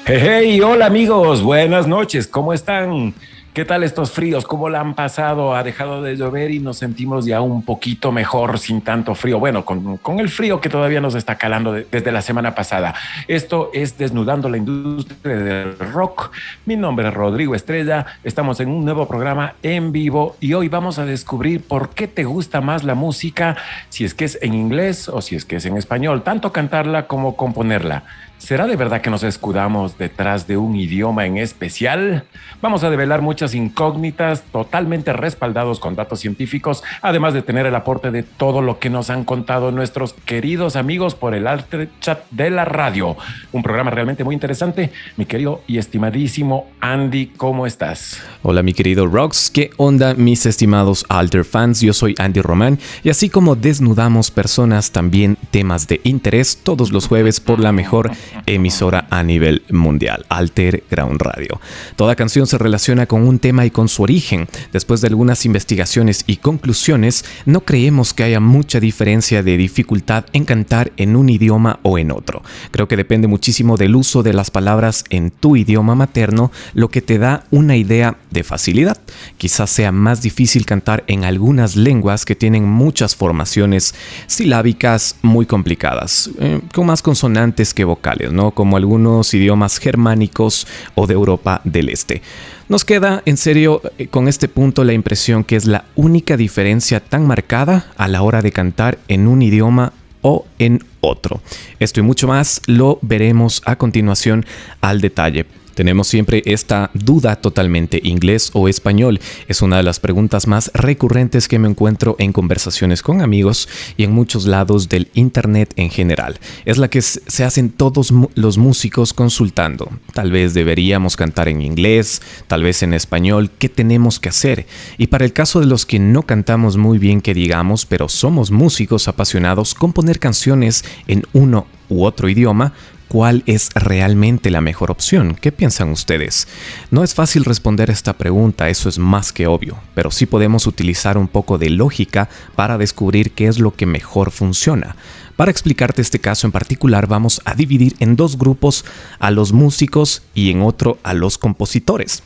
Hey, hey, hola amigos, buenas noches, ¿cómo están? ¿Qué tal estos fríos? ¿Cómo la han pasado? Ha dejado de llover y nos sentimos ya un poquito mejor sin tanto frío. Bueno, con el frío que todavía nos está calando desde la semana pasada. Esto es Desnudando la Industria del Rock. Mi nombre es Rodrigo Estrella. Estamos en un nuevo programa en vivo y hoy vamos a descubrir por qué te gusta más la música, si es que es en inglés o si es que es en español, tanto cantarla como componerla. ¿Será de verdad que nos escudamos detrás de un idioma en especial? Vamos a develar muchas incógnitas totalmente respaldados con datos científicos, además de tener el aporte de todo lo que nos han contado nuestros queridos amigos por el alter chat de la radio. Un programa realmente muy interesante. Mi querido y estimadísimo Andy, ¿cómo estás? Hola mi querido Rox, ¿qué onda mis estimados Alter fans? Yo soy Andy Román y así como desnudamos personas, también temas de interés todos los jueves por la mejor emisora a nivel mundial, Alter Ground Radio. Toda canción se relaciona con un tema y con su origen. Después de algunas investigaciones y conclusiones, no creemos que haya mucha diferencia de dificultad en cantar en un idioma o en otro. Creo que depende muchísimo del uso de las palabras en tu idioma materno, lo que te da una idea de facilidad. Quizás sea más difícil cantar en algunas lenguas que tienen muchas formaciones silábicas muy complicadas, con más consonantes que vocales, ¿no? Como algunos idiomas germánicos o de Europa del Este. Nos queda, en serio, con este punto la impresión que es la única diferencia tan marcada a la hora de cantar en un idioma o en otro. Esto y mucho más lo veremos a continuación al detalle. Tenemos siempre esta duda totalmente, ¿inglés o español? Es una de las preguntas más recurrentes que me encuentro en conversaciones con amigos y en muchos lados del internet en general. Es la que se hacen todos los músicos consultando. Tal vez deberíamos cantar en inglés, tal vez en español. ¿Qué tenemos que hacer? Y para el caso de los que no cantamos muy bien que digamos, pero somos músicos apasionados, componer canciones en uno u otro idioma, ¿cuál es realmente la mejor opción? ¿Qué piensan ustedes? No es fácil responder esta pregunta, eso es más que obvio, pero sí podemos utilizar un poco de lógica para descubrir qué es lo que mejor funciona. Para explicarte este caso en particular, vamos a dividir en dos grupos a los músicos y en otro a los compositores.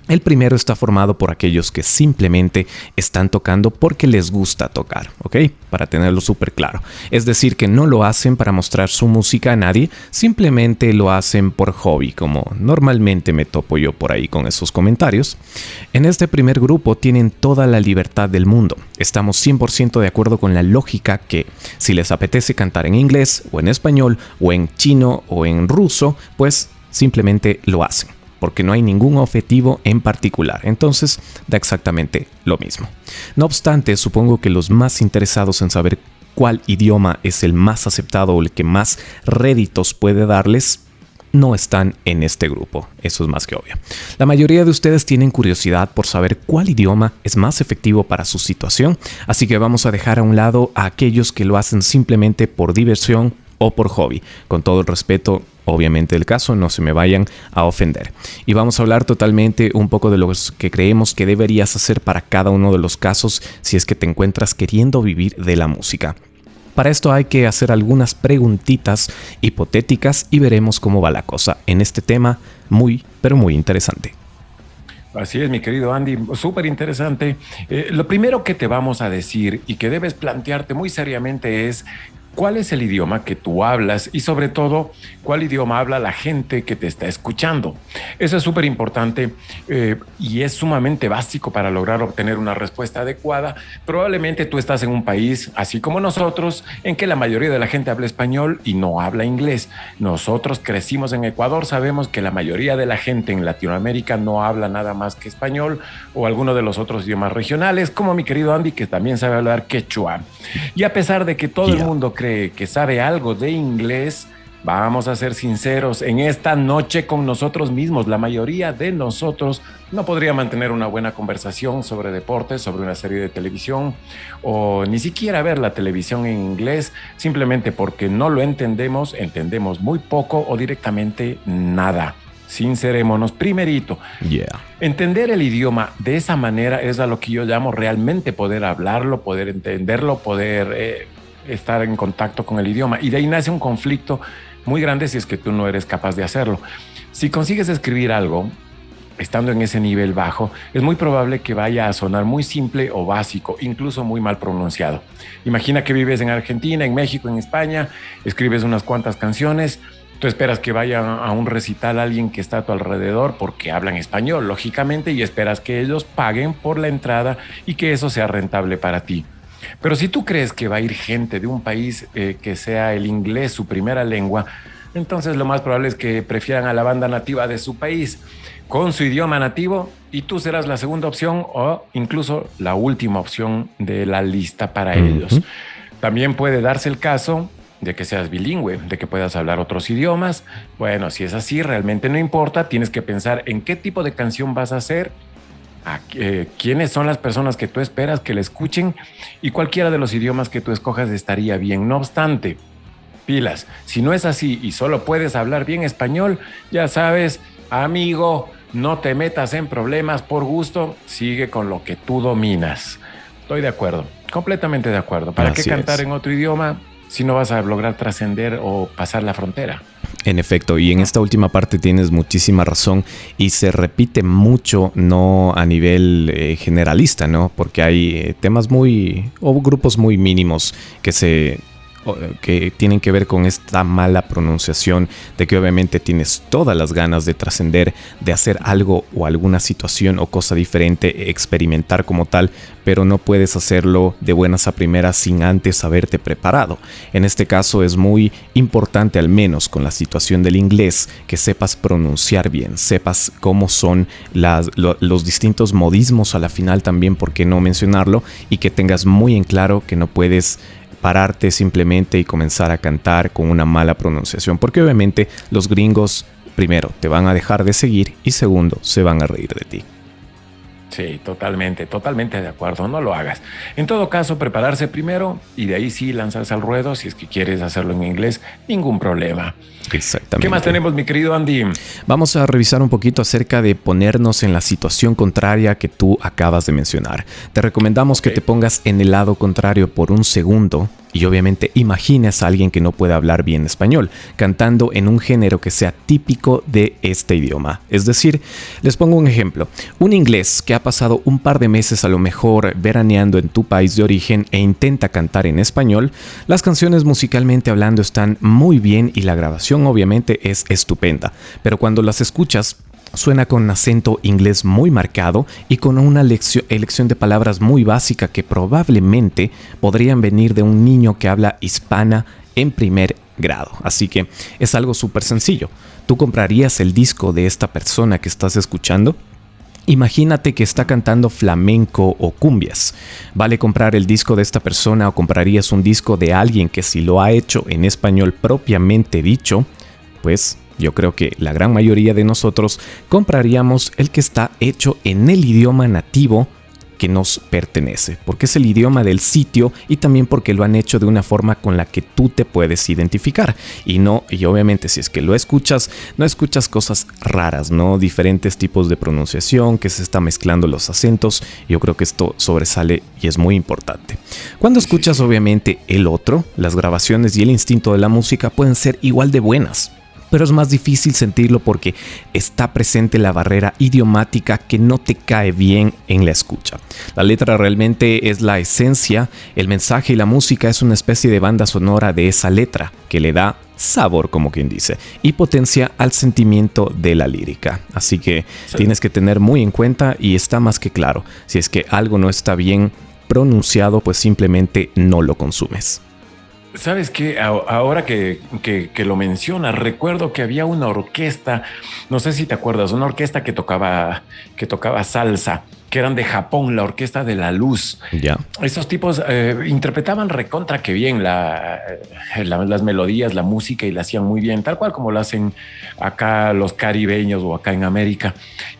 El primero está formado por aquellos que simplemente están tocando porque les gusta tocar, ¿ok? Para tenerlo súper claro. Es decir, que no lo hacen para mostrar su música a nadie, simplemente lo hacen por hobby, como normalmente me topo yo por ahí con esos comentarios. En este primer grupo tienen toda la libertad del mundo. Estamos 100% de acuerdo con la lógica que si les apetece cantar en inglés o en español o en chino o en ruso, pues simplemente lo hacen, porque no hay ningún objetivo en particular. Entonces, da exactamente lo mismo. No obstante, supongo que los más interesados en saber cuál idioma es el más aceptado o el que más réditos puede darles, no están en este grupo. Eso es más que obvio. La mayoría de ustedes tienen curiosidad por saber cuál idioma es más efectivo para su situación, así que vamos a dejar a un lado a aquellos que lo hacen simplemente por diversión o por hobby. Con todo el respeto, obviamente, del caso, no se me vayan a ofender. Y vamos a hablar totalmente un poco de lo que creemos que deberías hacer para cada uno de los casos si es que te encuentras queriendo vivir de la música. Para esto hay que hacer algunas preguntitas hipotéticas y veremos cómo va la cosa en este tema muy, pero muy interesante. Así es, mi querido Andy, súper interesante. Lo primero que te vamos a decir y que debes plantearte muy seriamente es: ¿cuál es el idioma que tú hablas? Y sobre todo, ¿cuál idioma habla la gente que te está escuchando? Eso es súper importante y es sumamente básico para lograr obtener una respuesta adecuada. Probablemente tú estás en un país, así como nosotros, en que la mayoría de la gente habla español y no habla inglés. Nosotros crecimos en Ecuador, sabemos que la mayoría de la gente en Latinoamérica no habla nada más que español o alguno de los otros idiomas regionales, como mi querido Andy, que también sabe hablar quechua. Y a pesar de que todo el mundo cree que sabe algo de inglés, vamos a ser sinceros, en esta noche con nosotros mismos, la mayoría de nosotros no podría mantener una buena conversación sobre deportes, sobre una serie de televisión o ni siquiera ver la televisión en inglés, simplemente porque no lo entendemos, entendemos muy poco o directamente nada. Sincerémonos, primerito. Entender el idioma de esa manera es a lo que yo llamo realmente poder hablarlo, poder entenderlo, poder estar en contacto con el idioma. Y de ahí nace un conflicto muy grande si es que tú no eres capaz de hacerlo. Si consigues escribir algo estando en ese nivel bajo, es muy probable que vaya a sonar muy simple o básico, incluso muy mal pronunciado. Imagina que vives en Argentina, en México, en España, escribes unas cuantas canciones, tú esperas que vaya a un recital alguien que está a tu alrededor porque hablan español, lógicamente, y esperas que ellos paguen por la entrada y que eso sea rentable para ti. Pero si tú crees que va a ir gente de un país que sea el inglés su primera lengua, entonces lo más probable es que prefieran a la banda nativa de su país con su idioma nativo y tú serás la segunda opción o incluso la última opción de la lista para ellos. También puede darse el caso de que seas bilingüe, de que puedas hablar otros idiomas. Bueno, si es así, realmente no importa. Tienes que pensar en qué tipo de canción vas a hacer, quiénes son las personas que tú esperas que le escuchen y cualquiera de los idiomas que tú escojas estaría bien. No obstante, pilas, si no es así y solo puedes hablar bien español, ya sabes, amigo, no te metas en problemas por gusto, sigue con lo que tú dominas. Estoy de acuerdo, completamente de acuerdo. ¿Para qué cantar en otro idioma si no vas a lograr trascender o pasar la frontera? En efecto, y en esta última parte tienes muchísima razón y se repite mucho, no a nivel generalista, ¿no? Porque hay temas o grupos muy mínimos que tienen que ver con esta mala pronunciación, de que obviamente tienes todas las ganas de trascender, de hacer algo o alguna situación o cosa diferente, experimentar como tal, pero no puedes hacerlo de buenas a primeras sin antes haberte preparado. En este caso es muy importante, al menos con la situación del inglés, que sepas pronunciar bien, sepas cómo son los distintos modismos a la final también, por qué no mencionarlo, y que tengas muy en claro que no puedes pararte simplemente y comenzar a cantar con una mala pronunciación, porque obviamente los gringos, primero, te van a dejar de seguir y segundo, se van a reír de ti. Sí, totalmente de acuerdo, no lo hagas. En todo caso, prepararse primero y de ahí sí lanzarse al ruedo. Si es que quieres hacerlo en inglés, ningún problema. Exactamente. ¿Qué más tenemos, mi querido Andy? Vamos a revisar un poquito acerca de ponernos en la situación contraria que tú acabas de mencionar. Te recomendamos que te pongas en el lado contrario por un segundo y obviamente imagines a alguien que no puede hablar bien español, cantando en un género que sea típico de este idioma. Es decir, les pongo un ejemplo. Un inglés que ha pasado un par de meses a lo mejor veraneando en tu país de origen e intenta cantar en español, las canciones musicalmente hablando están muy bien y la grabación obviamente es estupenda, pero cuando las escuchas suena con un acento inglés muy marcado y con una elección de palabras muy básica que probablemente podrían venir de un niño que habla hispana en primer grado. Así que es algo súper sencillo. ¿Tú comprarías el disco de esta persona que estás escuchando? Imagínate que está cantando flamenco o cumbias. ¿Vale comprar el disco de esta persona o comprarías un disco de alguien que si lo ha hecho en español propiamente dicho? Pues yo creo que la gran mayoría de nosotros compraríamos el que está hecho en el idioma nativo que nos pertenece, porque es el idioma del sitio y también porque lo han hecho de una forma con la que tú te puedes identificar y obviamente si es que lo escuchas, no escuchas cosas raras, no diferentes tipos de pronunciación, que se está mezclando los acentos. Yo creo que esto sobresale y es muy importante. Cuando escuchas obviamente el otro, las grabaciones y el instinto de la música pueden ser igual de buenas, pero es más difícil sentirlo porque está presente la barrera idiomática que no te cae bien en la escucha. La letra realmente es la esencia, el mensaje y la música es una especie de banda sonora de esa letra que le da sabor, como quien dice, y potencia al sentimiento de la lírica. Así que tienes que tener muy en cuenta y está más que claro, si es que algo no está bien pronunciado, pues simplemente no lo consumes. ¿Sabes qué? Ahora que lo mencionas, recuerdo que había una orquesta, no sé si te acuerdas, una orquesta que tocaba salsa, que eran de Japón, la Orquesta de la Luz. Ya. Estos tipos interpretaban recontra que bien las melodías, la música y la hacían muy bien, tal cual como lo hacen acá los caribeños o acá en América.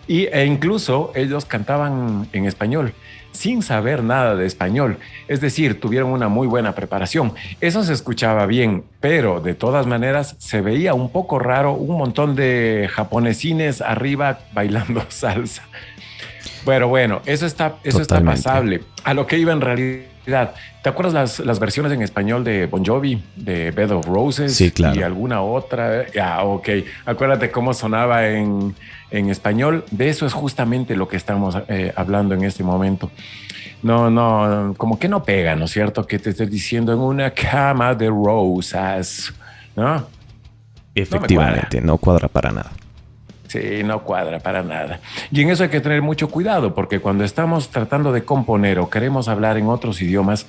E incluso ellos cantaban en español, sin saber nada de español. Es decir, tuvieron una muy buena preparación. Eso se escuchaba bien, pero de todas maneras se veía un poco raro, un montón de japonesines arriba bailando salsa. Pero bueno, eso está pasable. A lo que iba en realidad ¿Te acuerdas las versiones en español de Bon Jovi, de Bed of Roses Sí, claro. y alguna otra? Ah, ok. Acuérdate cómo sonaba en español. De eso es justamente lo que estamos hablando en este momento. No, no, como que no pega, ¿no es cierto? Que te estés diciendo en una cama de rosas, ¿no? No me cuadra. Efectivamente, no cuadra para nada. Sí, no cuadra para nada. Y en eso hay que tener mucho cuidado, porque cuando estamos tratando de componer o queremos hablar en otros idiomas,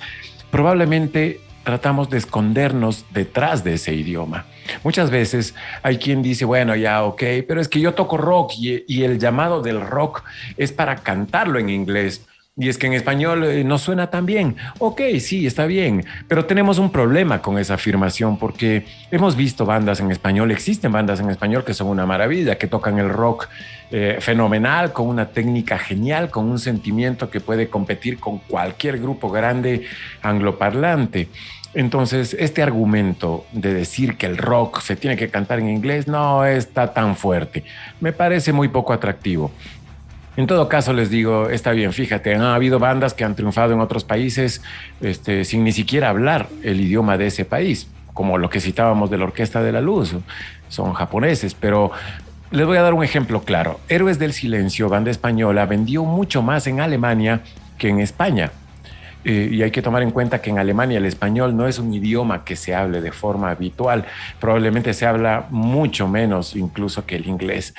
probablemente tratamos de escondernos detrás de ese idioma. Muchas veces hay quien dice, bueno, ya, ok, pero es que yo toco rock y el llamado del rock es para cantarlo en inglés. Y es que en español no suena tan bien. Ok, sí, está bien, pero tenemos un problema con esa afirmación porque hemos visto bandas en español, existen bandas en español que son una maravilla, que tocan el rock fenomenal, con una técnica genial, con un sentimiento que puede competir con cualquier grupo grande angloparlante. Entonces, este argumento de decir que el rock se tiene que cantar en inglés no está tan fuerte. Me parece muy poco atractivo. En todo caso, les digo, está bien, fíjate, ha habido bandas que han triunfado en otros países sin ni siquiera hablar el idioma de ese país, como lo que citábamos de la Orquesta de la Luz, son japoneses, pero les voy a dar un ejemplo claro. Héroes del Silencio, banda española, vendió mucho más en Alemania que en España. Y hay que tomar en cuenta que en Alemania el español no es un idioma que se hable de forma habitual, probablemente se habla mucho menos incluso que el inglés.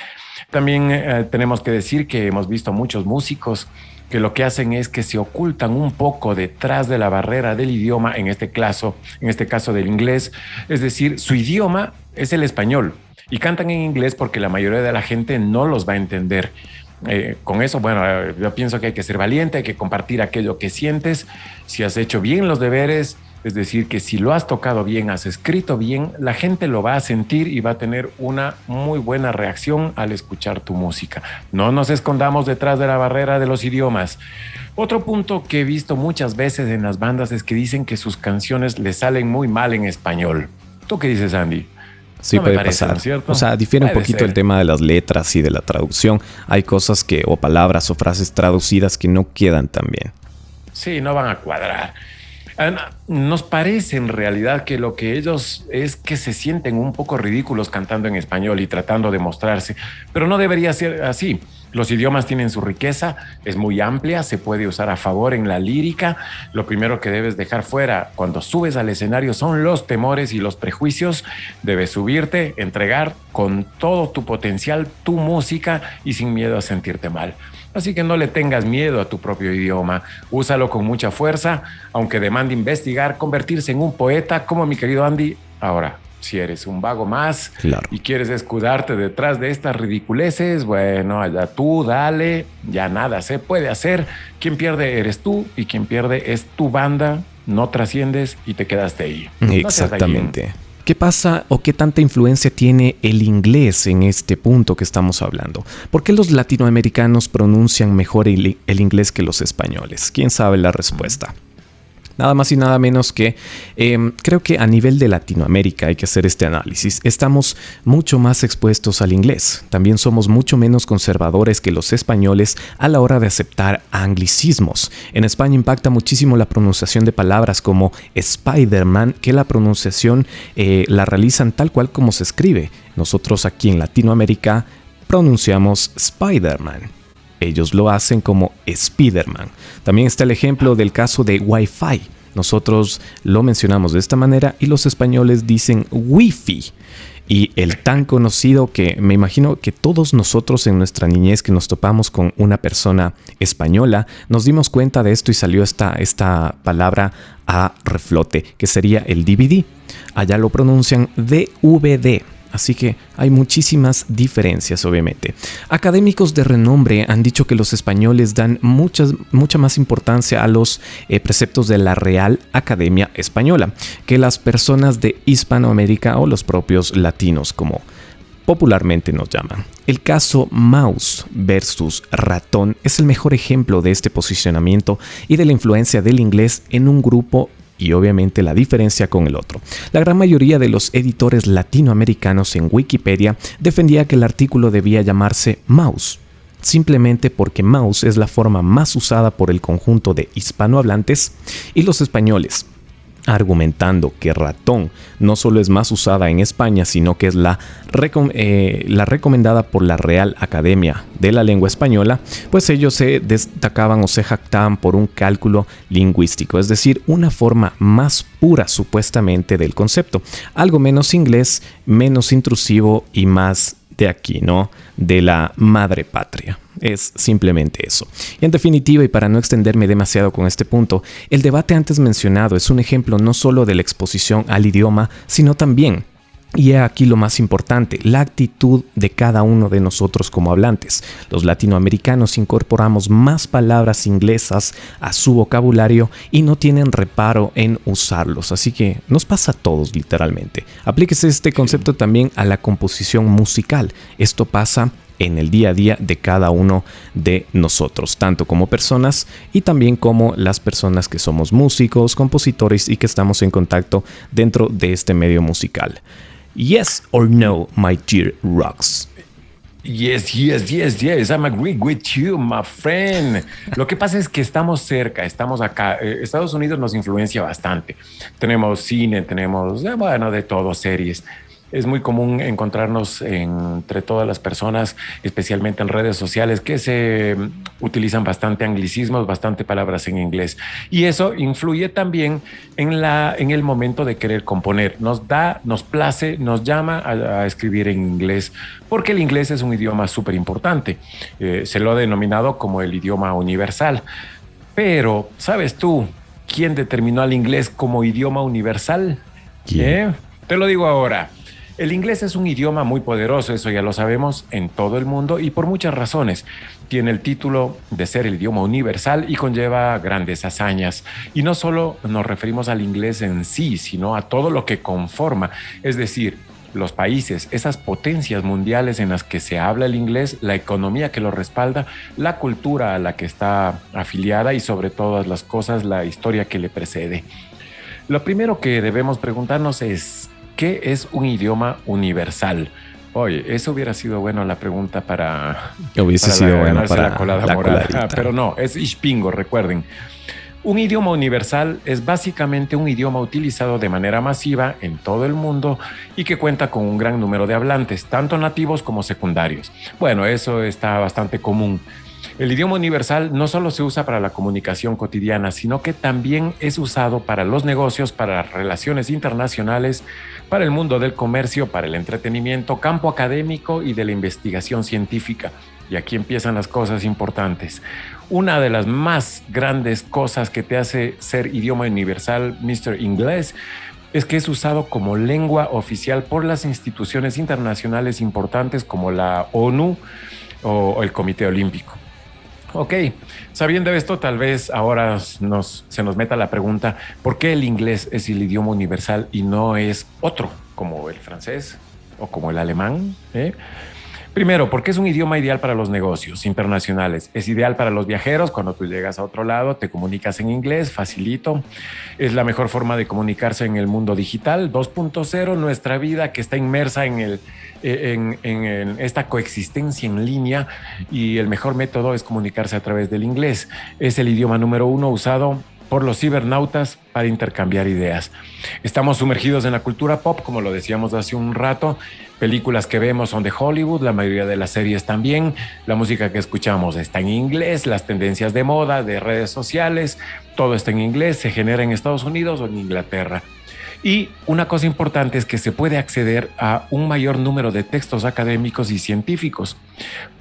También tenemos que decir que hemos visto muchos músicos que lo que hacen es que se ocultan un poco detrás de la barrera del idioma, en este caso del inglés, es decir, su idioma es el español y cantan en inglés porque la mayoría de la gente no los va a entender. Con eso, bueno, yo pienso que hay que ser valiente, hay que compartir aquello que sientes. Si has hecho bien los deberes, es decir, que si lo has tocado bien, has escrito bien, la gente lo va a sentir y va a tener una muy buena reacción al escuchar tu música. No nos escondamos detrás de la barrera de los idiomas. Otro punto que he visto muchas veces en las bandas es que dicen que sus canciones les salen muy mal en español. ¿Tú qué dices, Andy? Sí, No me puede parece, ¿no pasar. es cierto? O sea, difiere un Puede poquito ser. el tema de las letras y de la traducción. Hay cosas que, o palabras o frases traducidas que no quedan tan bien. Sí, no van a cuadrar. Nos parece en realidad que lo que ellos es que se sienten un poco ridículos cantando en español y tratando de mostrarse, pero no debería ser así. Los idiomas tienen su riqueza, es muy amplia, se puede usar a favor en la lírica. Lo primero que debes dejar fuera cuando subes al escenario son los temores y los prejuicios. Debes subirte, entregar con todo tu potencial tu música y sin miedo a sentirte mal. Así que no le tengas miedo a tu propio idioma, úsalo con mucha fuerza, aunque demande investigar, convertirse en un poeta como mi querido Andy. Ahora, si eres un vago más Claro. y quieres escudarte detrás de estas ridiculeces, bueno, allá tú, dale, ya nada se puede hacer. Quien pierde eres tú y quien pierde es tu banda, no trasciendes y te quedaste ahí. No seas gallín. Exactamente. ¿Qué pasa o qué tanta influencia tiene el inglés en este punto que estamos hablando? ¿Por qué los latinoamericanos pronuncian mejor el inglés que los españoles? ¿Quién sabe la respuesta? Nada más y nada menos que creo que a nivel de Latinoamérica hay que hacer este análisis. Estamos mucho más expuestos al inglés. También somos mucho menos conservadores que los españoles a la hora de aceptar anglicismos. En España impacta muchísimo la pronunciación de palabras como Spider-Man, que la pronunciación la realizan tal cual como se escribe. Nosotros aquí en Latinoamérica pronunciamos Spider-Man. Ellos lo hacen como Spider-Man. También está el ejemplo del caso de Wi-Fi. Nosotros lo mencionamos de esta manera y los españoles dicen Wi-Fi. Y el tan conocido que me imagino que todos nosotros en nuestra niñez que nos topamos con una persona española, nos dimos cuenta de esto y salió esta palabra a reflote, que sería el DVD. Allá lo pronuncian DVD. Así que hay muchísimas diferencias, obviamente. Académicos de renombre han dicho que los españoles dan mucha más importancia a los preceptos de la Real Academia Española que las personas de Hispanoamérica o los propios latinos, como popularmente nos llaman. El caso mouse versus ratón es el mejor ejemplo de este posicionamiento y de la influencia del inglés en un grupo y obviamente la diferencia con el otro. La gran mayoría de los editores latinoamericanos en Wikipedia defendía que el artículo debía llamarse mouse. simplemente porque mouse es la forma más usada por el conjunto de hispanohablantes y los españoles, argumentando que ratón no solo es más usada en España, sino que es la recomendada por la Real Academia de la Lengua Española, pues ellos se destacaban o se jactaban por un cálculo lingüístico, es decir, una forma más pura supuestamente del concepto, algo menos inglés, menos intrusivo y más de aquí, ¿no? De la madre patria. Es simplemente eso. Y en definitiva, y para no extenderme demasiado con este punto, el debate antes mencionado es un ejemplo no solo de la exposición al idioma, sino también, y he aquí lo más importante, la actitud de cada uno de nosotros como hablantes. Los latinoamericanos incorporamos más palabras inglesas a su vocabulario y no tienen reparo en usarlos. Así que nos pasa a todos literalmente. Aplíquese este concepto también a la composición musical. Esto pasa en el día a día de cada uno de nosotros, tanto como personas y también como las personas que somos músicos, compositores y que estamos en contacto dentro de este medio musical. Yes or no, my dear Rocks? Yes, yes, yes, yes. I'm agree with you, my friend. Lo que pasa es que estamos cerca, estamos acá. Estados Unidos nos influencia bastante. Tenemos cine, tenemos, bueno, de todo, series. Es muy común encontrarnos entre todas las personas, especialmente en redes sociales, que se utilizan bastante anglicismos, bastante palabras en inglés. Y eso influye también en el momento de querer componer. Nos place, nos llama a escribir en inglés, porque el inglés es un idioma súper importante. Se lo ha denominado como el idioma universal. Pero, ¿sabes tú quién determinó al inglés como idioma universal? ¿Quién? Te lo digo ahora. El inglés es un idioma muy poderoso, eso ya lo sabemos, en todo el mundo y por muchas razones. Tiene el título de ser el idioma universal y conlleva grandes hazañas. Y no solo nos referimos al inglés en sí, sino a todo lo que conforma, es decir, los países, esas potencias mundiales en las que se habla el inglés, la economía que lo respalda, la cultura a la que está afiliada y sobre todas las cosas, la historia que le precede. Lo primero que debemos preguntarnos es: ¿qué es un idioma universal? Oye, eso hubiera sido bueno la pregunta para la colada morada. Pero no, es Ishpingo, recuerden. Un idioma universal es básicamente un idioma utilizado de manera masiva en todo el mundo y que cuenta con un gran número de hablantes, tanto nativos como secundarios. Bueno, eso está bastante común. El idioma universal no solo se usa para la comunicación cotidiana, sino que también es usado para los negocios, para las relaciones internacionales, para el mundo del comercio, para el entretenimiento, campo académico y de la investigación científica. Y aquí empiezan las cosas importantes. Una de las más grandes cosas que te hace ser idioma universal, Mr. Inglés, es que es usado como lengua oficial por las instituciones internacionales importantes como la ONU o el Comité Olímpico. Ok, sabiendo esto, tal vez ahora se nos meta la pregunta: ¿por qué el inglés es el idioma universal y no es otro, como el francés o como el alemán? Primero, porque es un idioma ideal para los negocios internacionales. Es ideal para los viajeros. Cuando tú llegas a otro lado, te comunicas en inglés, facilito. Es la mejor forma de comunicarse en el mundo digital 2.0, nuestra vida que está inmersa en esta coexistencia en línea, y el mejor método es comunicarse a través del inglés. Es el idioma número 1 usado por los cibernautas para intercambiar ideas. Estamos sumergidos en la cultura pop, como lo decíamos hace un rato. Películas que vemos son de Hollywood, la mayoría de las series también. La música que escuchamos está en inglés, las tendencias de moda, de redes sociales, todo está en inglés, se genera en Estados Unidos o en Inglaterra. Y una cosa importante es que se puede acceder a un mayor número de textos académicos y científicos,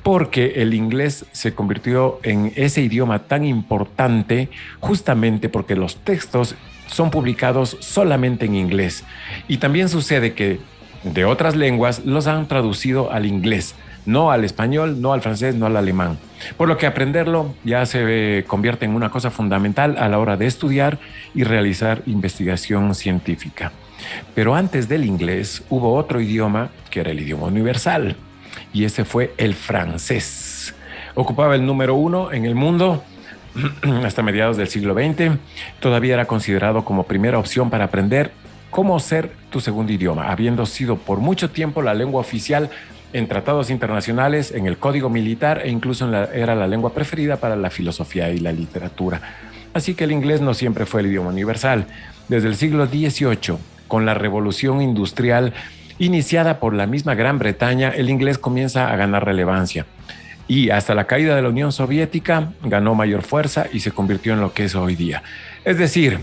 porque el inglés se convirtió en ese idioma tan importante justamente porque los textos son publicados solamente en inglés. Y también sucede que de otras lenguas los han traducido al inglés, no al español, no al francés, no al alemán. Por lo que aprenderlo ya se convierte en una cosa fundamental a la hora de estudiar y realizar investigación científica. Pero antes del inglés hubo otro idioma que era el idioma universal, y ese fue el francés. Ocupaba el número 1 en el mundo hasta mediados del siglo XX. Todavía era considerado como primera opción para aprender cómo ser tu segundo idioma, habiendo sido por mucho tiempo la lengua oficial en tratados internacionales, en el código militar e incluso era la lengua preferida para la filosofía y la literatura. Así que el inglés no siempre fue el idioma universal. Desde el siglo XVIII, con la revolución industrial iniciada por la misma Gran Bretaña, el inglés comienza a ganar relevancia. Y hasta la caída de la Unión Soviética ganó mayor fuerza y se convirtió en lo que es hoy día. Es decir,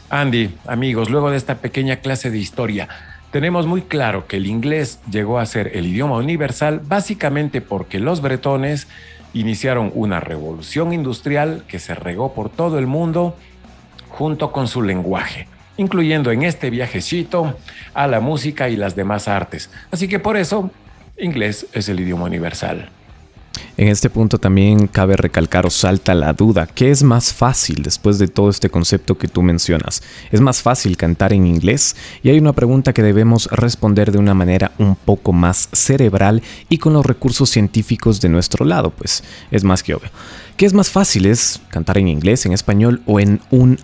Andy, amigos, luego de esta pequeña clase de historia, tenemos muy claro que el inglés llegó a ser el idioma universal básicamente porque los bretones iniciaron una revolución industrial que se regó por todo el mundo junto con su lenguaje, incluyendo en este viajecito a la música y las demás artes. Así que por eso, inglés es el idioma universal. En este punto también cabe recalcar o salta la duda, ¿qué es más fácil después de todo este concepto que tú mencionas? ¿Es más fácil cantar en inglés? Y hay una pregunta que debemos responder de una manera un poco más cerebral y con los recursos científicos de nuestro lado, pues es más que obvio. ¿Qué es más fácil? ¿Es cantar en inglés, en español o en un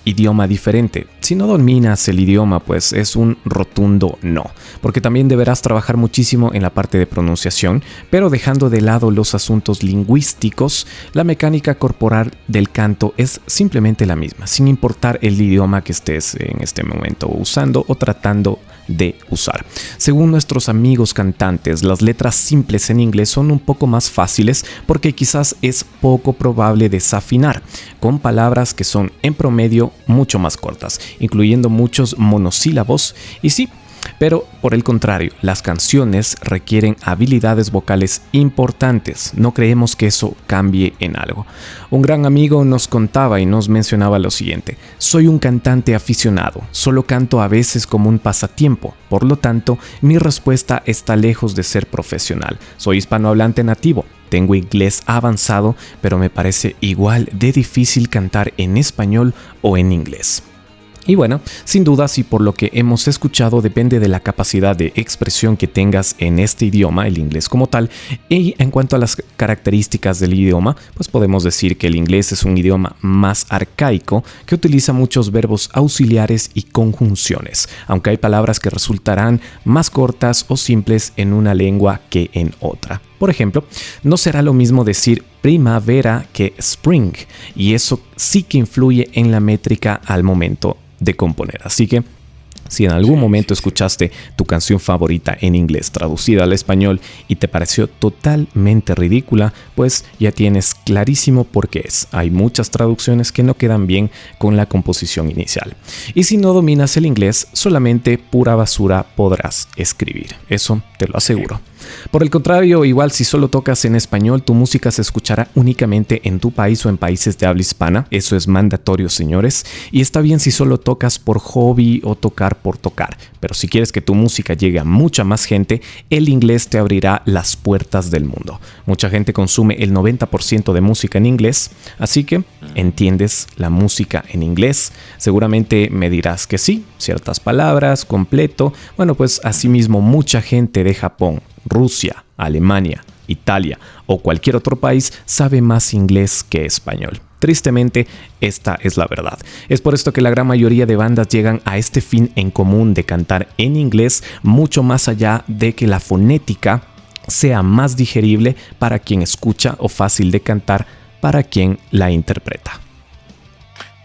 idioma diferente? Si no dominas el idioma, pues es un rotundo no, porque también deberás trabajar muchísimo en la parte de pronunciación, pero dejando de lado los asuntos lingüísticos, la mecánica corporal del canto es simplemente la misma, sin importar el idioma que estés en este momento usando o tratando de usar. Según nuestros amigos cantantes, las letras simples en inglés son un poco más fáciles porque quizás es poco probable desafinar, con palabras que son en promedio mucho más cortas, incluyendo muchos monosílabos. Y sí, pero por el contrario, las canciones requieren habilidades vocales importantes. No creemos que eso cambie en algo. Un gran amigo nos contaba y nos mencionaba lo siguiente: soy un cantante aficionado, solo canto a veces como un pasatiempo, por lo tanto, mi respuesta está lejos de ser profesional. Soy hispanohablante nativo, tengo inglés avanzado, pero me parece igual de difícil cantar en español o en inglés. Y bueno, sin duda, si por lo que hemos escuchado depende de la capacidad de expresión que tengas en este idioma, el inglés como tal, y en cuanto a las características del idioma, pues podemos decir que el inglés es un idioma más arcaico que utiliza muchos verbos auxiliares y conjunciones, aunque hay palabras que resultarán más cortas o simples en una lengua que en otra. Por ejemplo, no será lo mismo decir primavera que spring, y eso sí que influye en la métrica al momento de componer. Así que si en algún momento escuchaste tu canción favorita en inglés traducida al español y te pareció totalmente ridícula, pues ya tienes clarísimo por qué es. Hay muchas traducciones que no quedan bien con la composición inicial. Y si no dominas el inglés, solamente pura basura podrás escribir. Eso te lo aseguro. Por el contrario, igual si solo tocas en español, tu música se escuchará únicamente en tu país o en países de habla hispana. Eso es mandatorio, señores. Y está bien si solo tocas por hobby o tocar por tocar. Pero si quieres que tu música llegue a mucha más gente, el inglés te abrirá las puertas del mundo. Mucha gente consume el 90% de música en inglés, así que ¿entiendes la música en inglés? Seguramente me dirás que sí, ciertas palabras, completo. Bueno, pues asimismo mucha gente de Japón, Rusia, Alemania, Italia o cualquier otro país sabe más inglés que español. Tristemente, esta es la verdad. Es por esto que la gran mayoría de bandas llegan a este fin en común de cantar en inglés, mucho más allá de que la fonética sea más digerible para quien escucha o fácil de cantar para quien la interpreta.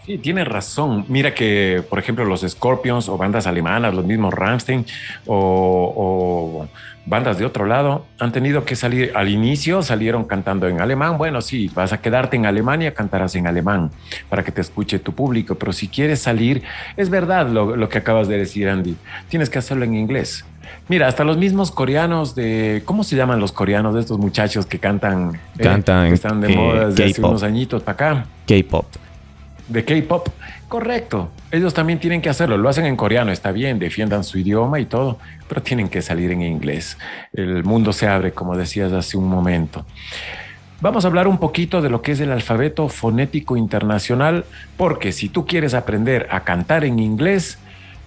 Sí, tienes razón. Mira que, por ejemplo, los Scorpions o bandas alemanas, los mismos Rammstein o bandas de otro lado han tenido que salir. Al inicio salieron cantando en alemán. Bueno, sí, vas a quedarte en Alemania, cantarás en alemán para que te escuche tu público. Pero si quieres salir, es verdad lo que acabas de decir, Andy. Tienes que hacerlo en inglés. Mira, hasta los mismos coreanos de... ¿Cómo se llaman los coreanos de estos muchachos que cantan? Que están de moda desde hace unos añitos para acá. K-pop. De K-pop, correcto. Ellos también tienen que hacerlo. Lo hacen en coreano, está bien, defiendan su idioma y todo, pero tienen que salir en inglés. El mundo se abre, como decías hace un momento. Vamos a hablar un poquito de lo que es el alfabeto fonético internacional, porque si tú quieres aprender a cantar en inglés,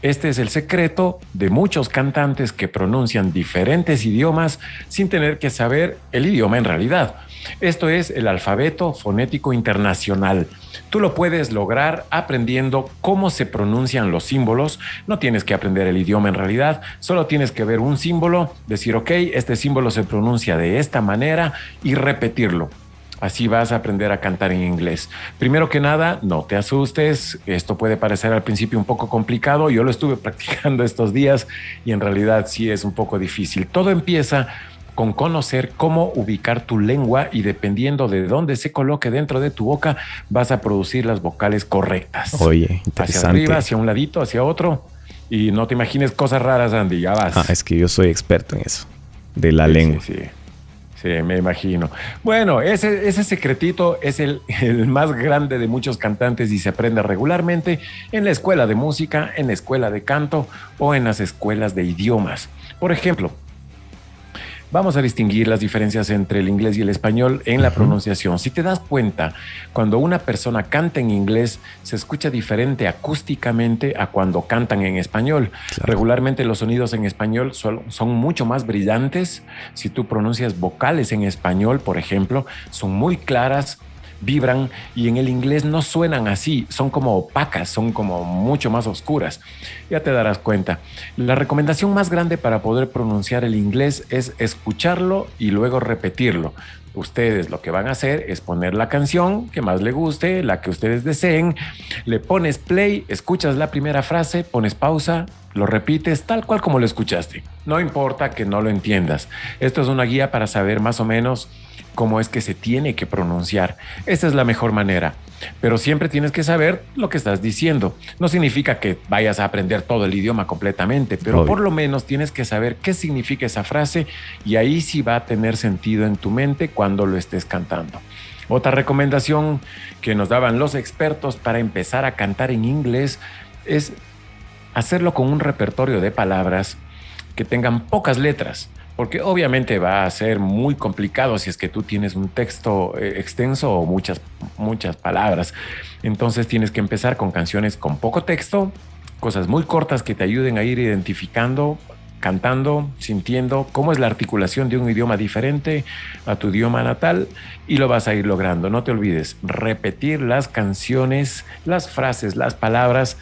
este es el secreto de muchos cantantes que pronuncian diferentes idiomas sin tener que saber el idioma en realidad. Esto es el alfabeto fonético internacional. Tú lo puedes lograr aprendiendo cómo se pronuncian los símbolos. No tienes que aprender el idioma en realidad, solo tienes que ver un símbolo, decir, ok, este símbolo se pronuncia de esta manera y repetirlo. Así vas a aprender a cantar en inglés. Primero que nada, no te asustes. Esto puede parecer al principio un poco complicado. Yo lo estuve practicando estos días y en realidad sí es un poco difícil. Todo empieza con conocer cómo ubicar tu lengua y dependiendo de dónde se coloque dentro de tu boca, vas a producir las vocales correctas. Oye, interesante. Hacia arriba, hacia un ladito, hacia otro. Y no te imagines cosas raras, Andy, ya vas. Es que yo soy experto en eso, de la lengua. Sí. Sí, me imagino. Bueno, ese secretito es el más grande de muchos cantantes y se aprende regularmente en la escuela de música, en la escuela de canto o en las escuelas de idiomas. Por ejemplo, vamos a distinguir las diferencias entre el inglés y el español en la pronunciación. Si te das cuenta, cuando una persona canta en inglés, se escucha diferente acústicamente a cuando cantan en español. Claro. Regularmente los sonidos en español son mucho más brillantes. Si tú pronuncias vocales en español, por ejemplo, son muy claras, vibran, y en el inglés no suenan así, son como opacas, son como mucho más oscuras. Ya te darás cuenta. La recomendación más grande para poder pronunciar el inglés es escucharlo y luego repetirlo. Ustedes lo que van a hacer es poner la canción que más les guste, la que ustedes deseen, le pones play, escuchas la primera frase, pones pausa, lo repites tal cual como lo escuchaste. No importa que no lo entiendas. Esto es una guía para saber más o menos cómo es que se tiene que pronunciar. Esa es la mejor manera. Pero siempre tienes que saber lo que estás diciendo. No significa que vayas a aprender todo el idioma completamente, pero Obvio. Por lo menos tienes que saber qué significa esa frase y ahí sí va a tener sentido en tu mente cuando lo estés cantando. Otra recomendación que nos daban los expertos para empezar a cantar en inglés es hacerlo con un repertorio de palabras que tengan pocas letras. Porque obviamente va a ser muy complicado si es que tú tienes un texto extenso o muchas palabras. Entonces tienes que empezar con canciones con poco texto, cosas muy cortas que te ayuden a ir identificando, cantando, sintiendo cómo es la articulación de un idioma diferente a tu idioma natal y lo vas a ir logrando. No te olvides, repetir las canciones, las frases, las palabras,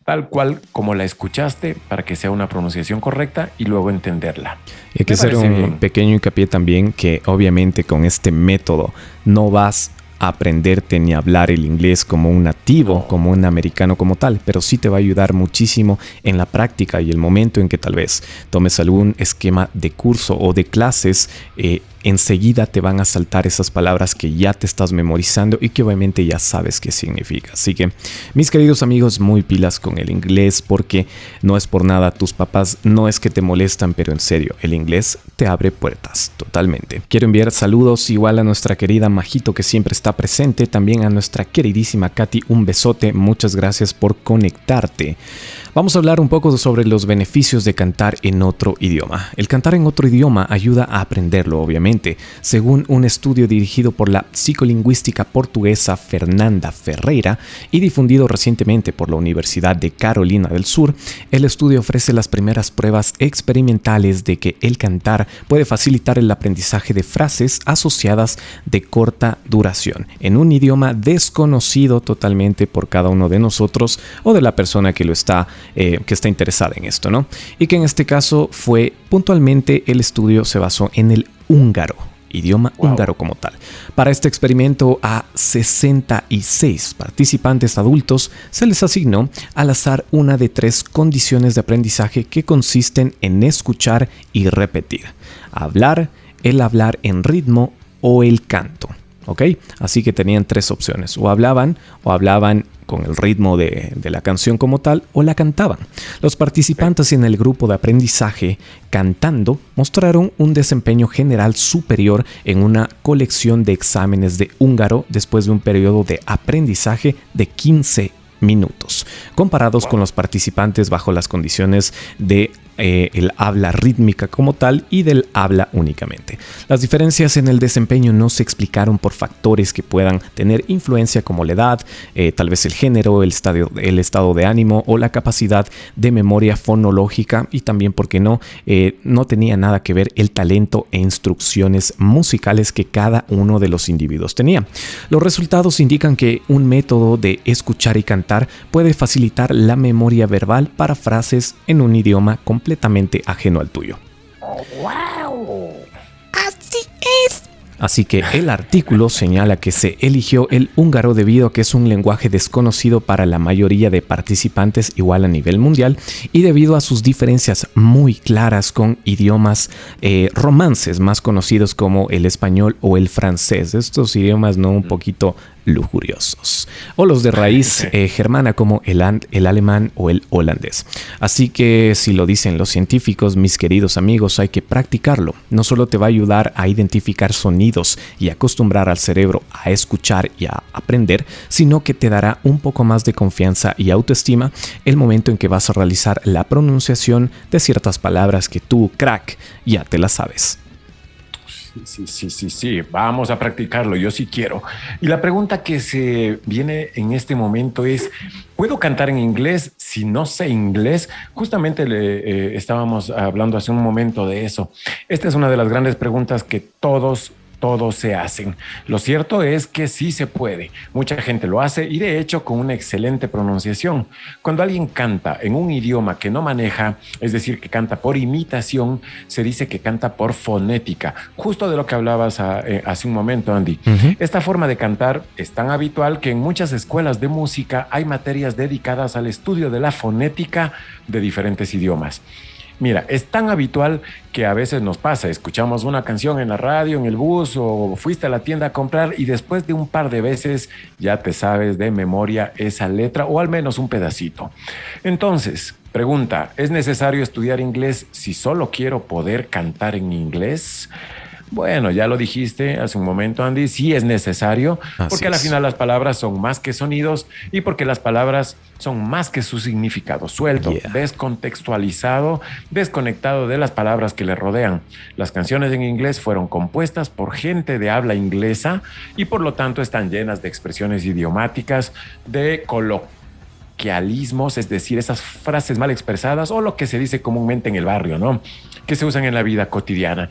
tal cual como la escuchaste para que sea una pronunciación correcta y luego entenderla. Hay que hacer un pequeño hincapié también que obviamente con este método no vas a aprenderte ni a hablar el inglés como un nativo, como un americano como tal, pero sí te va a ayudar muchísimo en la práctica y el momento en que tal vez tomes algún esquema de curso o de clases, enseguida te van a saltar esas palabras que ya te estás memorizando y que obviamente ya sabes qué significa. Así que, mis queridos amigos, muy pilas con el inglés porque no es por nada, tus papás no es que te molestan, pero en serio, el inglés te abre puertas totalmente. Quiero enviar saludos igual a nuestra querida Majito que siempre está presente, también a nuestra queridísima Katy, un besote, muchas gracias por conectarte. Vamos a hablar un poco sobre los beneficios de cantar en otro idioma. El cantar en otro idioma ayuda a aprenderlo, obviamente. Según un estudio dirigido por la psicolingüística portuguesa Fernanda Ferreira y difundido recientemente por la Universidad de Carolina del Sur, el estudio ofrece las primeras pruebas experimentales de que el cantar puede facilitar el aprendizaje de frases asociadas de corta duración en un idioma desconocido totalmente por cada uno de nosotros o de la persona que está interesada en esto, ¿no? Y que en este caso fue puntualmente el estudio se basó en el húngaro, idioma húngaro como tal. Para este experimento a 66 participantes adultos se les asignó al azar una de 3 condiciones de aprendizaje que consisten en escuchar y repetir: hablar, el hablar en ritmo o el canto. ¿Ok? Así que tenían 3 opciones: o hablaban con el ritmo de la canción como tal, o la cantaban. Los participantes en el grupo de aprendizaje cantando mostraron un desempeño general superior en una colección de exámenes de húngaro después de un periodo de aprendizaje de 15 minutos, comparados con los participantes bajo las condiciones de el habla rítmica como tal y del habla únicamente. Las diferencias en el desempeño no se explicaron por factores que puedan tener influencia como la edad, tal vez el género, el estado de ánimo o la capacidad de memoria fonológica, y también, porque no tenía nada que ver el talento e instrucciones musicales que cada uno de los individuos tenía. Los resultados indican que un método de escuchar y cantar puede facilitar la memoria verbal para frases en un idioma completamente ajeno al tuyo. ¡Wow! Así es. Así que el artículo señala que se eligió el húngaro debido a que es un lenguaje desconocido para la mayoría de participantes, igual a nivel mundial, y debido a sus diferencias muy claras con idiomas romances más conocidos como el español o el francés. Estos idiomas no un poquito lujuriosos, o los de raíz germana como el alemán o el holandés. Así que, si lo dicen los científicos, mis queridos amigos, hay que practicarlo. No solo te va a ayudar a identificar sonidos y acostumbrar al cerebro a escuchar y a aprender, sino que te dará un poco más de confianza y autoestima el momento en que vas a realizar la pronunciación de ciertas palabras que tú, crack, ya te las sabes. Sí, vamos a practicarlo, yo sí quiero. Y la pregunta que se viene en este momento es, ¿puedo cantar en inglés si no sé inglés? Justamente estábamos hablando hace un momento de eso. Esta es una de las grandes preguntas que todos se hacen. Lo cierto es que sí se puede. Mucha gente lo hace y de hecho con una excelente pronunciación. Cuando alguien canta en un idioma que no maneja, es decir, que canta por imitación, se dice que canta por fonética. Justo de lo que hablabas hace un momento, Andy. Esta forma de cantar es tan habitual que en muchas escuelas de música hay materias dedicadas al estudio de la fonética de diferentes idiomas. Mira, es tan habitual que a veces nos pasa, escuchamos una canción en la radio, en el bus, o fuiste a la tienda a comprar y después de un par de veces ya te sabes de memoria esa letra o al menos un pedacito. Entonces, pregunta, ¿es necesario estudiar inglés si solo quiero poder cantar en inglés? Bueno, ya lo dijiste hace un momento, Andy, sí es necesario, porque al final las palabras son más que sonidos y porque las palabras son más que su significado suelto, descontextualizado, desconectado de las palabras que le rodean. Las canciones en inglés fueron compuestas por gente de habla inglesa y por lo tanto están llenas de expresiones idiomáticas, de coloquialismos, es decir, esas frases mal expresadas o lo que se dice comúnmente en el barrio, ¿no? Que se usan en la vida cotidiana.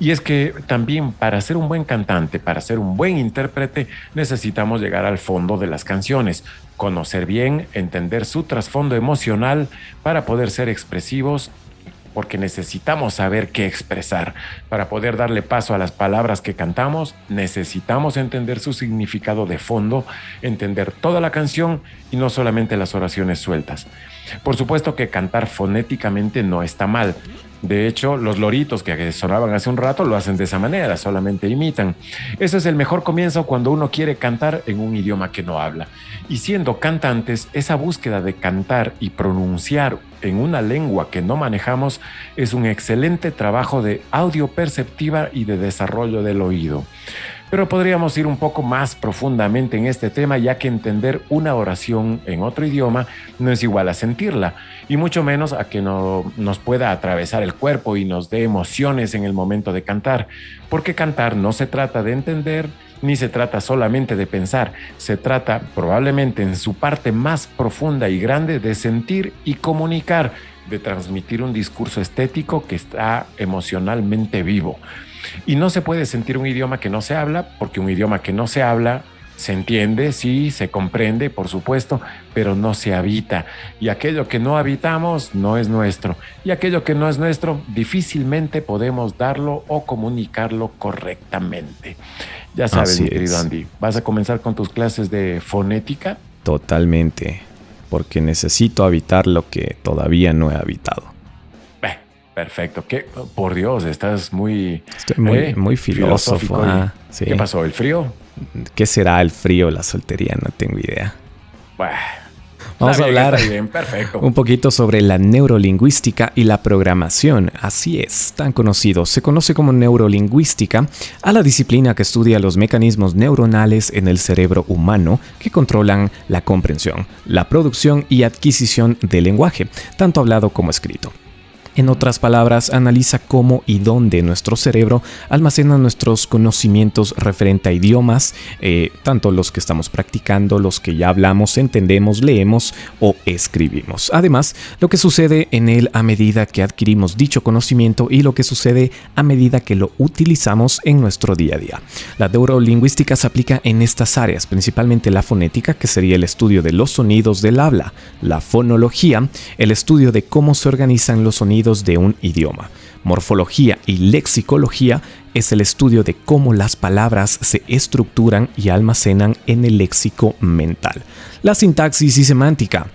Y es que también para ser un buen cantante, para ser un buen intérprete, necesitamos llegar al fondo de las canciones, conocer bien, entender su trasfondo emocional para poder ser expresivos, porque necesitamos saber qué expresar. Para poder darle paso a las palabras que cantamos, necesitamos entender su significado de fondo, entender toda la canción y no solamente las oraciones sueltas. Por supuesto que cantar fonéticamente no está mal. De hecho, los loritos que sonaban hace un rato lo hacen de esa manera, solamente imitan. Ese es el mejor comienzo cuando uno quiere cantar en un idioma que no habla. Y siendo cantantes, esa búsqueda de cantar y pronunciar en una lengua que no manejamos es un excelente trabajo de audio perceptiva y de desarrollo del oído. Pero podríamos ir un poco más profundamente en este tema, ya que entender una oración en otro idioma no es igual a sentirla, y mucho menos a que no nos pueda atravesar el cuerpo y nos dé emociones en el momento de cantar, porque cantar no se trata de entender, ni se trata solamente de pensar, se trata probablemente en su parte más profunda y grande de sentir y comunicar, de transmitir un discurso estético que está emocionalmente vivo. Y no se puede sentir un idioma que no se habla, porque un idioma que no se habla se entiende, sí, se comprende, por supuesto, pero no se habita. Y aquello que no habitamos no es nuestro. Y aquello que no es nuestro, difícilmente podemos darlo o comunicarlo correctamente. Ya sabes, mi querido Andy, ¿vas a comenzar con tus clases de fonética? Totalmente, porque necesito habitar lo que todavía no he habitado. Perfecto. ¿Qué? Por Dios, estás muy... Estoy muy filósofo. Sí. ¿Qué pasó? ¿El frío? ¿Qué será el frío, la soltería? No tengo idea. Bueno, vamos a hablar un poquito sobre la neurolingüística y la programación. Así es, tan conocido. Se conoce como neurolingüística a la disciplina que estudia los mecanismos neuronales en el cerebro humano que controlan la comprensión, la producción y adquisición del lenguaje, tanto hablado como escrito. En otras palabras, analiza cómo y dónde nuestro cerebro almacena nuestros conocimientos referente a idiomas, tanto los que estamos practicando, los que ya hablamos, entendemos, leemos o escribimos. Además, lo que sucede en él a medida que adquirimos dicho conocimiento y lo que sucede a medida que lo utilizamos en nuestro día a día. La neurolingüística se aplica en estas áreas, principalmente la fonética, que sería el estudio de los sonidos del habla, la fonología, el estudio de cómo se organizan los sonidos de un idioma. Morfología y lexicología es el estudio de cómo las palabras se estructuran y almacenan en el léxico mental. La sintaxis y semántica,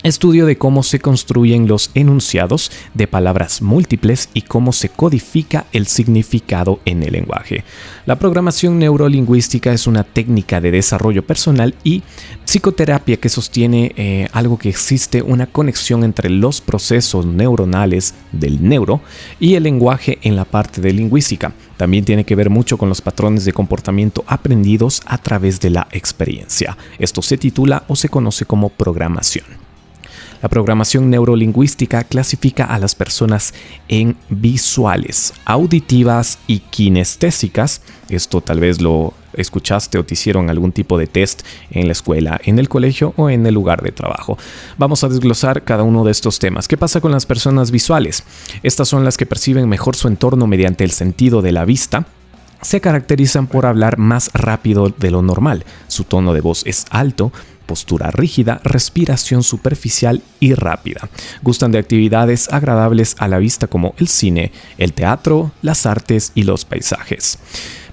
estudio de cómo se construyen los enunciados de palabras múltiples y cómo se codifica el significado en el lenguaje. La programación neurolingüística es una técnica de desarrollo personal y psicoterapia que sostiene algo que existe una conexión entre los procesos neuronales del neuro y el lenguaje en la parte de lingüística. También tiene que ver mucho con los patrones de comportamiento aprendidos a través de la experiencia. Esto se titula o se conoce como programación. La programación neurolingüística clasifica a las personas en visuales, auditivas y kinestésicas. Esto tal vez lo escuchaste o te hicieron algún tipo de test en la escuela, en el colegio o en el lugar de trabajo. Vamos a desglosar cada uno de estos temas. ¿Qué pasa con las personas visuales? Estas son las que perciben mejor su entorno mediante el sentido de la vista. Se caracterizan por hablar más rápido de lo normal. Su tono de voz es alto, postura rígida, respiración superficial y rápida. Gustan de actividades agradables a la vista como el cine, el teatro, las artes y los paisajes.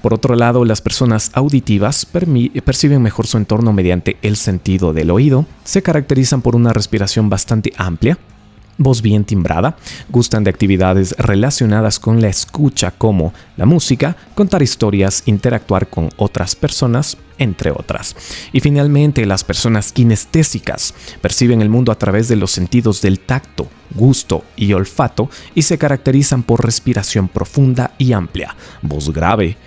Por otro lado, las personas auditivas perciben mejor su entorno mediante el sentido del oído. Se caracterizan por una respiración bastante amplia, voz bien timbrada, gustan de actividades relacionadas con la escucha como la música, contar historias, interactuar con otras personas, entre otras. Y finalmente, las personas kinestésicas perciben el mundo a través de los sentidos del tacto, gusto y olfato y se caracterizan por respiración profunda y amplia, voz grave.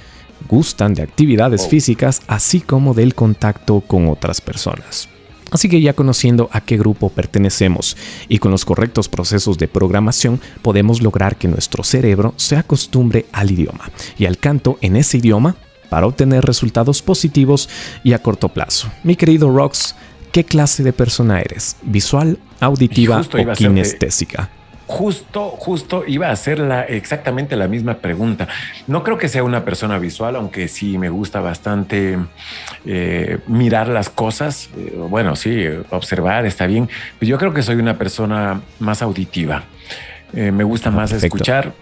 Gustan de actividades físicas así como del contacto con otras personas. Así que ya conociendo a qué grupo pertenecemos y con los correctos procesos de programación podemos lograr que nuestro cerebro se acostumbre al idioma y al canto en ese idioma para obtener resultados positivos y a corto plazo. Mi querido Rox, ¿qué clase de persona eres? ¿Visual, auditiva o kinestésica? Justo iba a hacer exactamente la misma pregunta. No creo que sea una persona visual, aunque sí me gusta bastante mirar las cosas. Bueno, sí, observar está bien. Pero yo creo que soy una persona más auditiva. Me gusta más escuchar,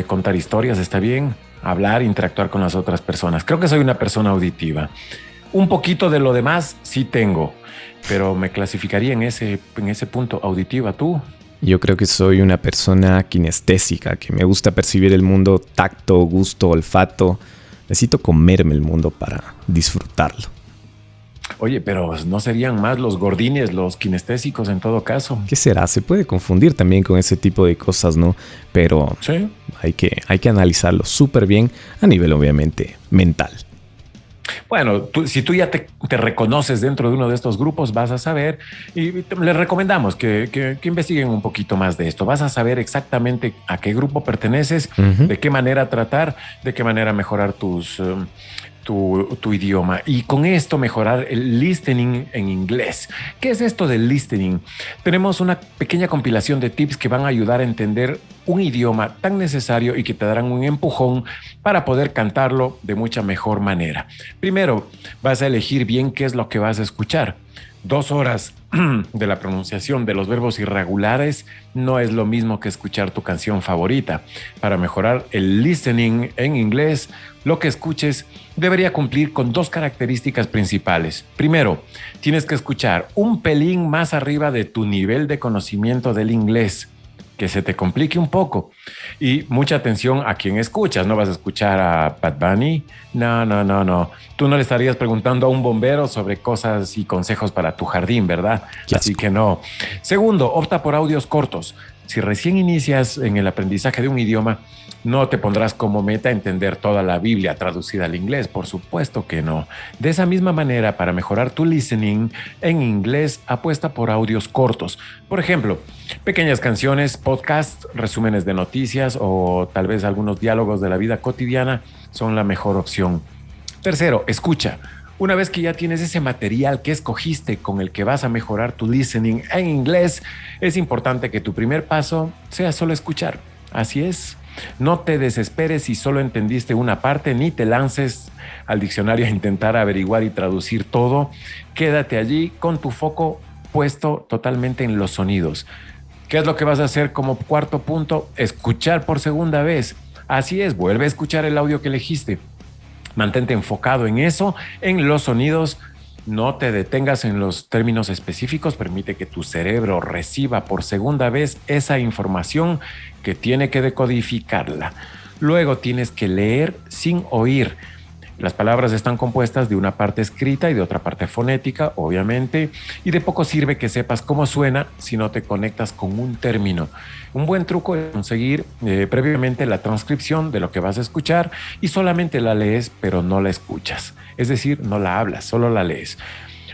contar historias está bien, hablar, interactuar con las otras personas. Creo que soy una persona auditiva. Un poquito de lo demás sí tengo, pero me clasificaría en ese punto auditiva. ¿Tú? Yo creo que soy una persona kinestésica, que me gusta percibir el mundo, tacto, gusto, olfato. Necesito comerme el mundo para disfrutarlo. Oye, pero ¿no serían más los gordines, los kinestésicos en todo caso? ¿Qué será? Se puede confundir también con ese tipo de cosas, ¿no? Pero sí, hay que analizarlo súper bien a nivel, obviamente, mental. Bueno, si tú ya te reconoces dentro de uno de estos grupos, vas a saber, y les recomendamos que investiguen un poquito más de esto. Vas a saber exactamente a qué grupo perteneces, de qué manera tratar, de qué manera mejorar tu idioma y con esto mejorar el listening en inglés. ¿Qué es esto del listening? Tenemos una pequeña compilación de tips que van a ayudar a entender un idioma tan necesario y que te darán un empujón para poder cantarlo de mucha mejor manera. Primero, vas a elegir bien qué es lo que vas a escuchar. 2 horas de la pronunciación de los verbos irregulares no es lo mismo que escuchar tu canción favorita. Para mejorar el listening en inglés, lo que escuches debería cumplir con 2 características principales. Primero, tienes que escuchar un pelín más arriba de tu nivel de conocimiento del inglés, que se te complique un poco. Y mucha atención a quién escuchas. No vas a escuchar a Bad Bunny. No. Tú no le estarías preguntando a un bombero sobre cosas y consejos para tu jardín, ¿verdad? Así que no. Segundo, opta por audios cortos. Si recién inicias en el aprendizaje de un idioma, no te pondrás como meta entender toda la Biblia traducida al inglés, por supuesto que no. De esa misma manera, para mejorar tu listening en inglés, apuesta por audios cortos. Por ejemplo, pequeñas canciones, podcasts, resúmenes de noticias o tal vez algunos diálogos de la vida cotidiana son la mejor opción. Tercero, escucha. Una vez que ya tienes ese material que escogiste con el que vas a mejorar tu listening en inglés, es importante que tu primer paso sea solo escuchar. Así es. No te desesperes si solo entendiste una parte, ni te lances al diccionario a intentar averiguar y traducir todo. Quédate allí con tu foco puesto totalmente en los sonidos. ¿Qué es lo que vas a hacer como cuarto punto? Escuchar por segunda vez. Así es, vuelve a escuchar el audio que elegiste. Mantente enfocado en eso, en los sonidos. No te detengas en los términos específicos, permite que tu cerebro reciba por segunda vez esa información que tiene que decodificarla. Luego tienes que leer sin oír. Las palabras están compuestas de una parte escrita y de otra parte fonética, obviamente, y de poco sirve que sepas cómo suena si no te conectas con un término. Un buen truco es conseguir previamente la transcripción de lo que vas a escuchar y solamente la lees, pero no la escuchas. Es decir, no la hablas, solo la lees.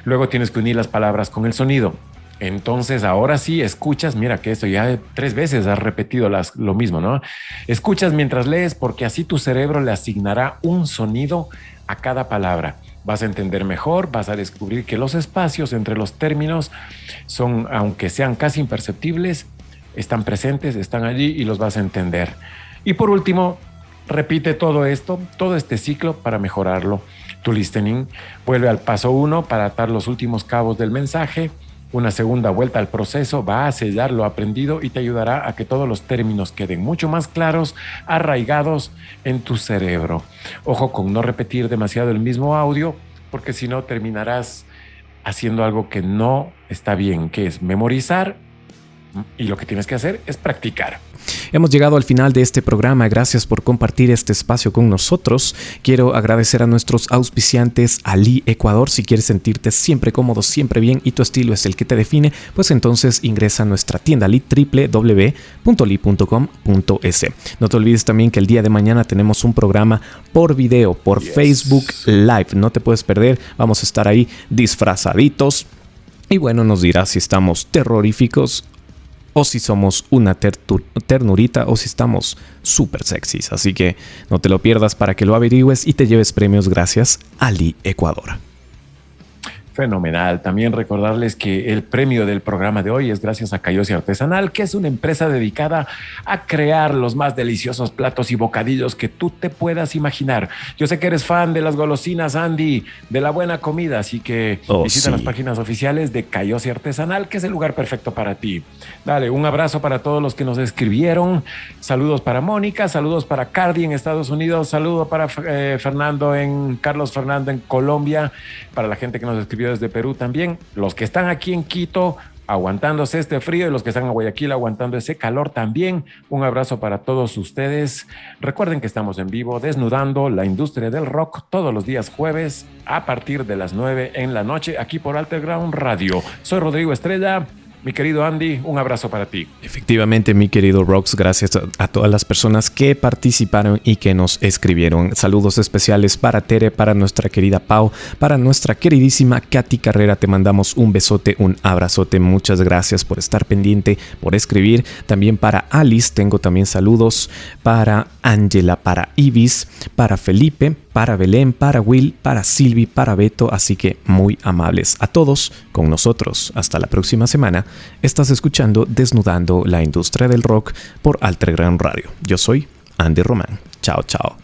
Luego tienes que unir las palabras con el sonido. Entonces, ahora sí, escuchas, mira que esto ya 3 veces has repetido lo mismo, ¿no? Escuchas mientras lees porque así tu cerebro le asignará un sonido a cada palabra. Vas a entender mejor, vas a descubrir que los espacios entre los términos son, aunque sean casi imperceptibles, están presentes, están allí y los vas a entender. Y por último, repite todo esto, todo este ciclo para mejorarlo. Tu listening, vuelve al paso 1 para atar los últimos cabos del mensaje. Una segunda vuelta al proceso va a sellar lo aprendido y te ayudará a que todos los términos queden mucho más claros, arraigados en tu cerebro. Ojo con no repetir demasiado el mismo audio, porque si no terminarás haciendo algo que no está bien, que es memorizar, y lo que tienes que hacer es practicar. Hemos llegado al final de este programa. Gracias por compartir este espacio con nosotros. Quiero agradecer a nuestros auspiciantes Ali Ecuador. Si quieres sentirte siempre cómodo, siempre bien y tu estilo es el que te define, pues entonces ingresa a nuestra tienda Ali, www.li.com.es. No te olvides también que el día de mañana tenemos un programa por video, por Facebook Live. No te puedes perder. Vamos a estar ahí disfrazaditos. Y bueno, nos dirás si estamos terroríficos o si somos una ternurita o si estamos súper sexys. Así que no te lo pierdas para que lo averigües y te lleves premios gracias a Ali Ecuador. Fenomenal. También recordarles que el premio del programa de hoy es gracias a Cayosi Artesanal, que es una empresa dedicada a crear los más deliciosos platos y bocadillos que tú te puedas imaginar. Yo sé que eres fan de las golosinas, Andy, de la buena comida, así que visita las páginas oficiales de Cayosi Artesanal, que es el lugar perfecto para ti. Dale, un abrazo para todos los que nos escribieron. Saludos para Mónica, saludos para Cardi en Estados Unidos, saludo para Carlos Fernando en Colombia, para la gente que nos escribió desde Perú también, los que están aquí en Quito aguantándose este frío y los que están en Guayaquil aguantando ese calor también. Un abrazo para todos ustedes. Recuerden que estamos en vivo desnudando la industria del rock todos los días jueves a partir de las 9 en la noche aquí por Alterground Radio. Soy Rodrigo Estrella. Mi querido Andy, un abrazo para ti. Efectivamente, mi querido Rox, gracias a todas las personas que participaron y que nos escribieron. Saludos especiales para Tere, para nuestra querida Pau, para nuestra queridísima Katy Carrera. Te mandamos un besote, un abrazote. Muchas gracias por estar pendiente, por escribir. También para Alice, tengo también saludos para Ángela, para Ibis, para Felipe, para Belén, para Will, para Silvi, para Beto. Así que muy amables a todos con nosotros. Hasta la próxima semana. Estás escuchando Desnudando la Industria del Rock por Alterground Radio. Yo soy Andy Román. Chao, chao.